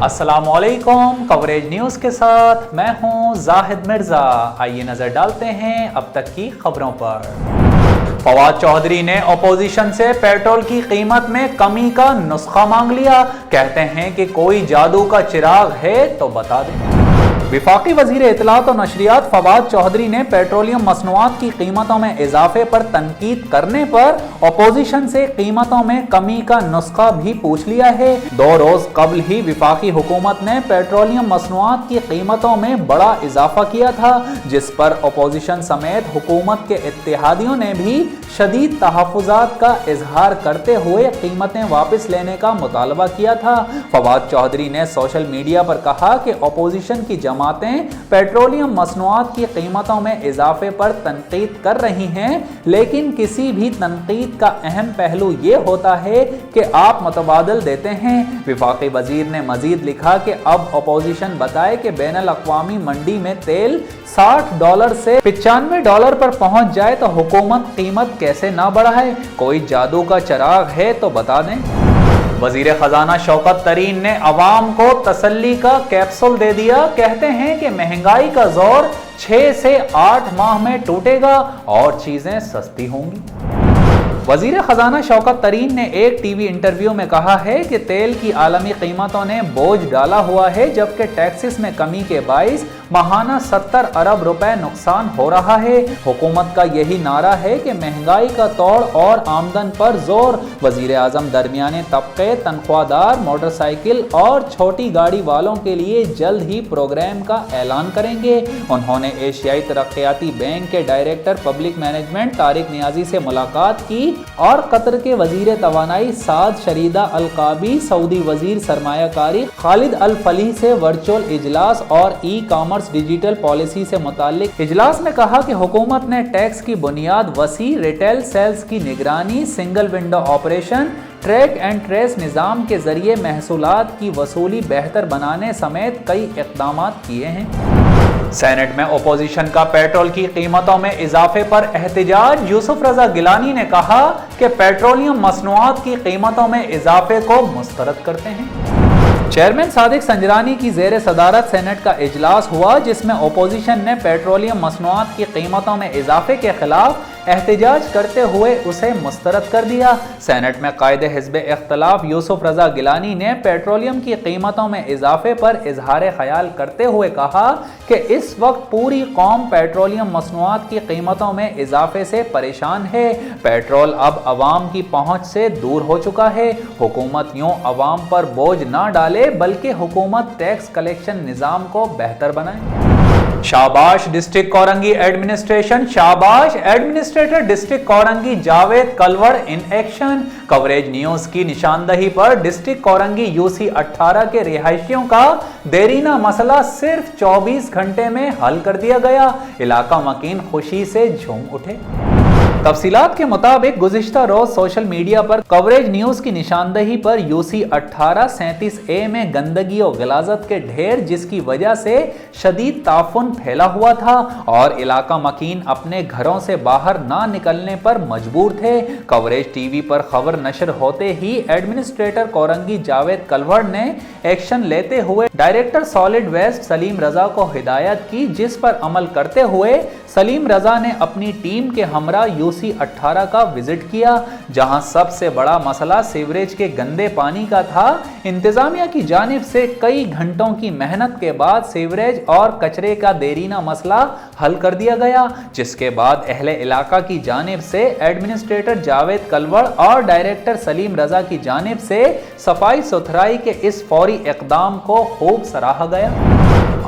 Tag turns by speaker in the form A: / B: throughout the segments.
A: अस्सलामुअलैकुम। Coverage news के साथ मैं हूं जाहिद मिर्ज़ा। आइए नज़र डालते हैं अब तक की खबरों पर। फवाद चौधरी ने अपोजिशन से पेट्रोल की कीमत में कमी का नुस्खा मांग लिया। कहते हैं कि कोई जादू का चिराग है तो बता दें। वफाकी वजीर इत्तलात और नशरियात फवाद चौधरी ने पेट्रोलियम मसनूआत की कीमतों में इजाफे पर तनकीद करने पर अपोजिशन से कीमतों में कमी का नुस्खा भी पूछ लिया है। 2 रोज कबल ही वफाकी हुकूमत ने पेट्रोलियम मसनूआत की कीमतों में बड़ा इजाफा किया था, जिस पर अपोजिशन समेत हुकूमत के इत्तेहादियों ने भी शदीद तहफ़्फ़ुज़ात का इजहार करते हुए कीमतें वापस लेने का मुतालबा किया था। फवाद चौधरी ने सोशल मीडिया पर कहा कि अपोजिशन की जमातें पेट्रोलियम मसनूआत की कीमतों में इजाफे पर तनकीद कर रही हैं, लेकिन किसी भी तनकीद का अहम पहलू ये होता है कि आप मुतबादल देते हैं। वफाकी वजीर ने मजीद लिखा कि अब अपोजिशन बताए कि बैनुल अक़वामी मंडी में तेल $60 से $95 पर पहुंच जाए तो हुकूमत कीमत कैसे ना बढ़ाए। कोई जादू का चिराग है तो बता दें। वजीर खजाना शौकत तरीन ने अवाम को तसल्ली का कैप्सूल दे दिया। कहते हैं कि महंगाई का जोर 6 से 8 माह में टूटेगा और चीजें सस्ती होंगी। वजीर खजाना शौकत तरीन ने एक टीवी इंटरव्यू में कहा है कि तेल की आलमी कीमतों ने बोझ डाला हुआ है, जबकि टैक्सेस में कमी के बाइस माहाना 70 अरब रुपए नुकसान हो रहा है। हुकूमत का यही नारा है कि महंगाई का तोड़ और आमदन पर जोर। वजीर आजम दरमियाने तबके, तनख्वाहदार, मोटरसाइकिल और छोटी गाड़ी वालों के लिए जल्द ही प्रोग्राम का ऐलान करेंगे। उन्होंने एशियाई तरक्याती बैंक के director public management Tariq Niazi से मुलाकात की और कतर के वजीर तवानाई साद शरीदा अल काबी, सऊदी वजीर सरमायाकारी खालिद अल फलीह से वर्चुअल इजलास और ई कॉमर्स डिजिटल पॉलिसी से मुताल्लिक इजलास में कहा कि हुकूमत ने टैक्स की बुनियाद वसी, रिटेल सेल्स की निगरानी, single window operation, track and trace निज़ाम के जरिए महसूलात की वसूली बेहतर बनाने समेत कई इक़दाम किए हैं। सेनेट में अपोजिशन का पेट्रोल की कीमतों में इजाफे पर एहतजाज। यूसुफ रजा गिलानी ने कहा कि पेट्रोलियम मसनूआत की कीमतों में इजाफे को मुस्तरद करते हैं। चेयरमैन सादिक संजरानी की ज़ेर सदारत सेनेट का इजलास हुआ, जिसमें अपोजिशन ने पेट्रोलियम मसनूआत की कीमतों में इजाफे के खिलाफ एहतजाज करते हुए उसे मुस्तरद कर दिया। सेनेट में कायदे हिज़्ब इख्तलाफ यूसुफ रजा गिलानी ने पेट्रोलियम की कीमतों में इजाफे पर इजहार ख्याल करते हुए कहा कि इस वक्त पूरी कौम पेट्रोलियम मसनूआत की कीमतों में इजाफे से परेशान है। पेट्रोल अब अवाम की पहुंच से दूर हो चुका है। हुकूमत यूं अवाम पर बोझ ना डाले, बल्कि हुकूमत टैक्स कलेक्शन निज़ाम को बेहतर बनाए। शाबाश डिस्ट्रिक्ट कोरंगी एडमिनिस्ट्रेशन, शाबाश administrator district Korangi Javed Kalwar in action. Coverage news की निशानदही पर डिस्ट्रिक्ट कोरंगी यूसी 18 के रिहायशियों का देरीना मसला सिर्फ 24 घंटे में हल कर दिया गया। इलाका मकीन खुशी से झूम उठे। तफसीलात के मुताबिक गुज़िश्ता रोज सोशल मीडिया पर कवरेज न्यूज की निशानदही पर यूसी 18 37A में गंदगी और गलाजत के ढेर, जिसकी वजह से शदीद ताफुन फैला हुआ था और इलाका मकीन अपने घरों से बाहर ना निकलने पर मजबूर थे। कवरेज टीवी पर खबर नशर होते ही एडमिनिस्ट्रेटर कोरंगी जावेद कलवड़ ने एक्शन लेते हुए डायरेक्टर सॉलिड वेस्ट सलीम रजा को हिदायत की, जिस पर अमल करते हुए सलीम रजा ने अपनी टीम के हमरा यूसी 18 का विजिट किया, जहां सबसे बड़ा मसला सीवरेज के गंदे पानी का था। इंतजामिया की जानिब से कई घंटों की मेहनत के बाद सीवरेज और कचरे का देरीना मसला हल कर दिया गया, जिसके बाद अहले इलाका की जानिब से एडमिनिस्ट्रेटर जावेद कलवड़ और डायरेक्टर सलीम रजा की जानिब से सफाई सुथराई के इस फौरी इक़दाम को खूब सराहा गया।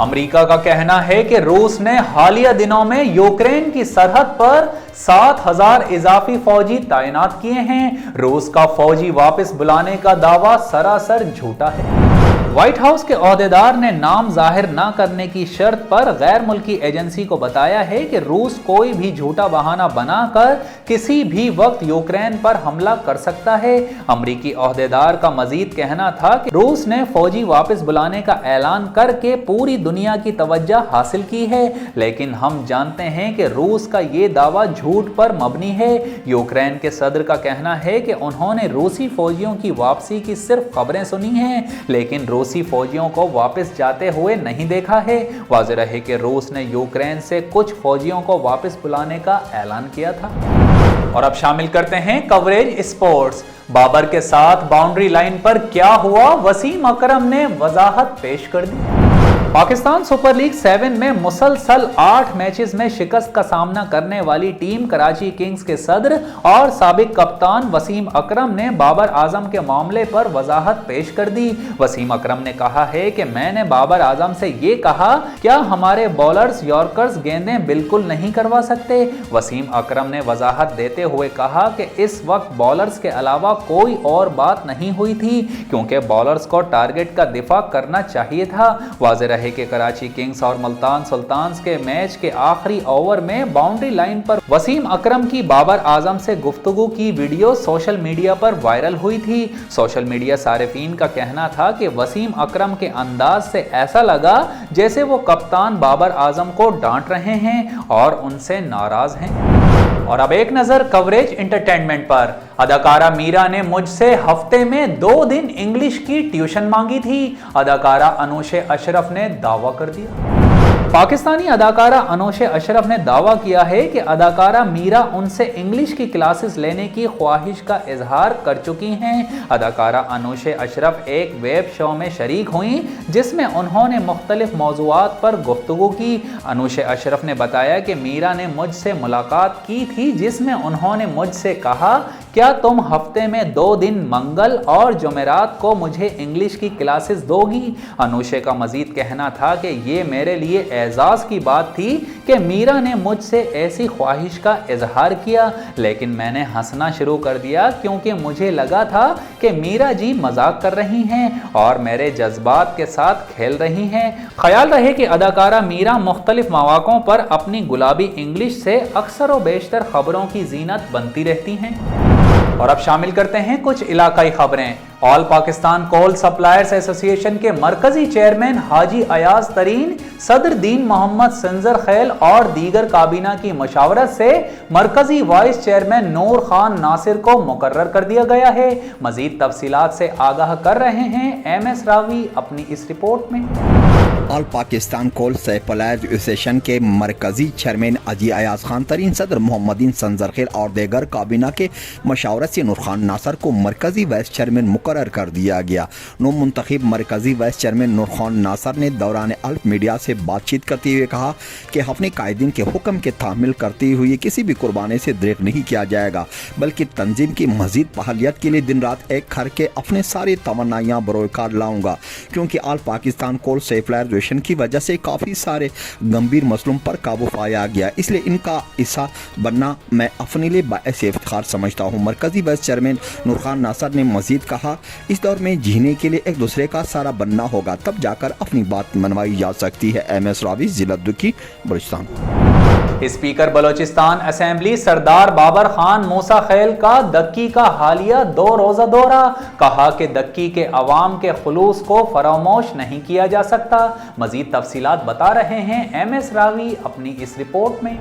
A: अमेरिका का कहना है कि रूस ने हालिया दिनों में यूक्रेन की सरहद पर 7000 इजाफी फौजी तैनात किए हैं। रूस का फौजी वापस बुलाने का दावा सरासर झूठा है। व्हाइट हाउस के ओहदेदार ने नाम जाहिर न करने की शर्त पर गैर मुल्की एजेंसी को बताया है कि रूस कोई भी झूठा बहाना बनाकर किसी भी वक्त यूक्रेन पर हमला कर सकता है। अमरीकी ओहदेदार का मजीद कहना था कि रूस ने फौजी वापस बुलाने का ऐलान करके पूरी दुनिया की तवज्जो हासिल की है, लेकिन हम जानते हैं कि रूस का ये दावा झूठ पर मबनी है। यूक्रेन के सदर का कहना है कि उन्होंने रूसी फौजियों की वापसी की सिर्फ खबरें सुनी हैं, लेकिन रूसी फौजियों को वापस जाते हुए नहीं देखा है। वाज़ेह रहे कि रूस ने यूक्रेन से कुछ फौजियों को वापस बुलाने का ऐलान किया था। और अब शामिल करते हैं कवरेज स्पोर्ट्स। बाबर के साथ बाउंड्री लाइन पर क्या हुआ, वसीम अकरम ने वजाहत पेश कर दी। पाकिस्तान सुपर लीग 7 में मुसलसल 8 मैचेस में शिकस्त का सामना करने वाली टीम कराची किंग्स के सदर और साबिक कप्तान वसीम अकरम ने बाबर आजम के मामले पर वजाहत पेश कर दी। वसीम अकरम ने कहा है कि मैंने बाबर आजम से ये कहा, क्या हमारे बॉलर्स यॉर्कर्स गेंदें बिल्कुल नहीं करवा सकते। वसीम अकरम ने वजाहत देते हुए कहा कि इस वक्त बॉलर्स के अलावा कोई और बात नहीं हुई थी, क्योंकि बॉलर्स को टारगेट का दिफा करना चाहिए था। वाज़ेह रहे कि कराची किंग्स और मुल्तान सुल्तान्स के मैच के आखिरी ओवर में बाउंड्री लाइन पर वसीम अकरम की बाबर आजम से गुफ्तगू की वीडियो सोशल मीडिया पर वायरल हुई थी। सोशल मीडिया सारिफीन का कहना था कि वसीम अकरम के अंदाज से ऐसा लगा जैसे वो कप्तान बाबर आजम को डांट रहे हैं और उनसे नाराज हैं। और अब एक नजर कवरेज एंटरटेनमेंट पर। अदाकारा मीरा ने मुझसे हफ्ते में 2 दिन इंग्लिश की ट्यूशन मांगी थी। अदाकारा अनुशे अशरफ ने दावा कर दिया। पाकिस्तानी अदाकारा अनुशे अशरफ ने दावा किया है कि अदाकारा मीरा उनसे इंग्लिश की क्लासेस लेने की ख्वाहिश का इजहार कर चुकी हैं। अदाकारा अनुशे अशरफ एक वेब शो में शरीक हुई जिसमें उन्होंने मुख्तलिफ मौज़ूआत पर गुफ्तगू की। अनुशे अशरफ ने बताया कि मीरा ने मुझसे मुलाकात की थी जिसमें उन्होंने मुझसे कहा, क्या तुम हफ्ते में 2 दिन मंगल और जुमेरात को मुझे इंग्लिश की क्लासेस दोगी। अनुशे का मजीद कहना था कि ये मेरे लिए एजाज़ की बात थी कि मीरा ने मुझसे ऐसी ख्वाहिश का इजहार किया, लेकिन मैंने हंसना शुरू कर दिया क्योंकि मुझे लगा था कि मीरा जी मजाक कर रही हैं और मेरे जज्बात के साथ खेल रही हैं। ख्याल रहे कि अदाकारा मीरा मुख्तलिफ मौक़ों पर अपनी गुलाबी इंग्लिश से अक्सर व बेशतर खबरों की जीनत बनती रहती हैं। और अब शामिल करते हैं कुछ इलाकाई खबरें। ऑल पाकिस्तान कोल सप्लायर्स एसोसिएशन के मरकजी चेयरमैन हाजी अयाज तरीन, सदर दीन मोहम्मद संजर खैल और दीगर काबीना की मशावरत से मरकजी वाइस चेयरमैन नूर खान नासिर को मुकर्रर कर दिया गया है। मजीद तफसीलात से आगाह कर रहे हैं MS रावी अपनी इस रिपोर्ट में।
B: ऑल पाकिस्तान कोल सप्लायर्स एसोसिएशन के मरकजी चेयरमैन हाजी अयाज खान तरीन, सदर मोहम्मदीन संजर खैल और दीगर काबीना के मशावरत से नूर खान नासिर को मरकजी वाइस चेयरमैन मुकर्रर कर दिया गया। मुंतखब मरकजी वाइस चेयरमैन नूर खान नासिर ने दौरान अल्फ मीडिया से बातचीत करते हुए कहा कि अपने कायदीन के हुक्म के तामील करते हुए किसी भी कुर्बानी से दरेक नहीं किया जाएगा, बल्कि तंजीम की मजीद फहालियत के लिए दिन रात एक करके अपने सारी तमन्नाइयाँ बरोकार लाऊंगा, क्योंकि ऑल पाकिस्तान कोल सप्लायर्स की वजह से काफ़ी सारे गंभीर मसलों पर काबू पाया गया, इसलिए इनका हिस्सा बनना मैं अपने लिए बाइस इफ्तिखार समझता हूँ। मरकजी वाइस चेयरमैन नूर खान नासिर ने मजीद कहा, इस दौर में जीने के लिए एक दूसरे का सहारा बनना होगा, तब जाकर अपनी बात मनवाई जा सकती है। MS रावी, जिला दुकी, बलूचिस्तान।
A: स्पीकर बलोचिस्तान असेंबली सरदार बाबर खान मूसा खैल का दक्की का हालिया 2 रोज़ा दौरा। कहा कि दक्की के अवाम के खुलूस को फरामोश नहीं किया जा सकता। मजीद तफसीलात बता रहे हैं MS रावी अपनी इस रिपोर्ट में।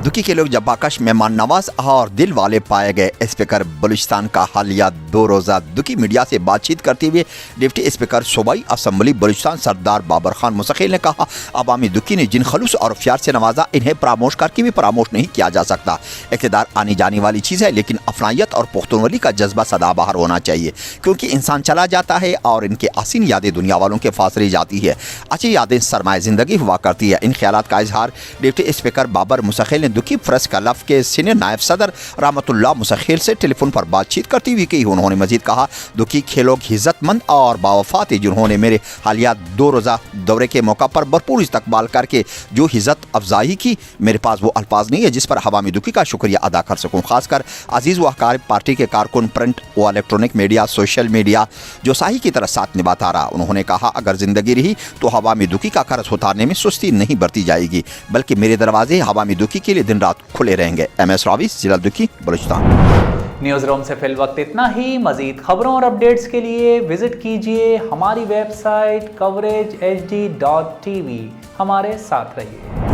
B: दुखी के लोग जब्बाकश मेहमान नवाज और दिल वाले पाए गए। स्पीकर बलूचिस्तान का हालिया 2 रोज़ा दुखी मीडिया से बातचीत करते हुए डिप्टी स्पीकर सूबाई असम्बली बलूचिस्तान सरदार बाबर खान मूसा खैल ने कहा, अवामी दुखी ने जिन खलूस और प्यार से नवाजा, इन्हें फरामोश करके भी फरामोश नहीं किया जा सकता। इक़्तिदार आनी जाने वाली चीज़ है, लेकिन अफनायत और पुख्तनवली का जज्बा सदाबहार होना चाहिए, क्योंकि इंसान चला जाता है और इनके हसीन यादें दुनिया वालों के पास रह जाती है। अच्छी यादें सरमाए ज़िंदगी हुआ करती है। इन ख्यालात का इजहार डिप्टी स्पीकर बाबर मूसा खैल ने दुखी प्रेस क्लब के सीनियर नायब सदर रहमतुल्लाह मूसा खैल से टेलीफोन पर बातचीत करते हुए की। उन्होंने मजीद कहा, दुखी खेलोग इज्जतमंद और बावफात है, जिन्होंने मेरे हालिया 2 रोज़ा दौरे के मौका पर भरपूर इस्तकबाल करके जो इज्जत अफजाई की, मेरे पास वो अल्फाज नहीं है जिस पर अवामी दुखी का शुक्रिया अदा कर सकूँ। खासकर अजीज़ व अहकार पार्टी के कारकुन, प्रिंट व इलेक्ट्रॉनिक मीडिया, सोशल मीडिया जो साही की तरह साथ निभाता रहा। उन्होंने कहा, अगर जिंदगी रही तो अवामी दुखी का कर्ज उतारने में सुस्ती नहीं बरती जाएगी, बल्कि मेरे दरवाजे अवामी दुखी के लिए दिन रात खुले रहेंगे। MS रावी, जिला दुखी, बलूचिस्तान।
A: न्यूज़ रूम से फिल वक्त इतना ही। मजीद खबरों और अपडेट्स के लिए विजिट कीजिए हमारी वेबसाइट coveragehd.tv। हमारे साथ रहिए।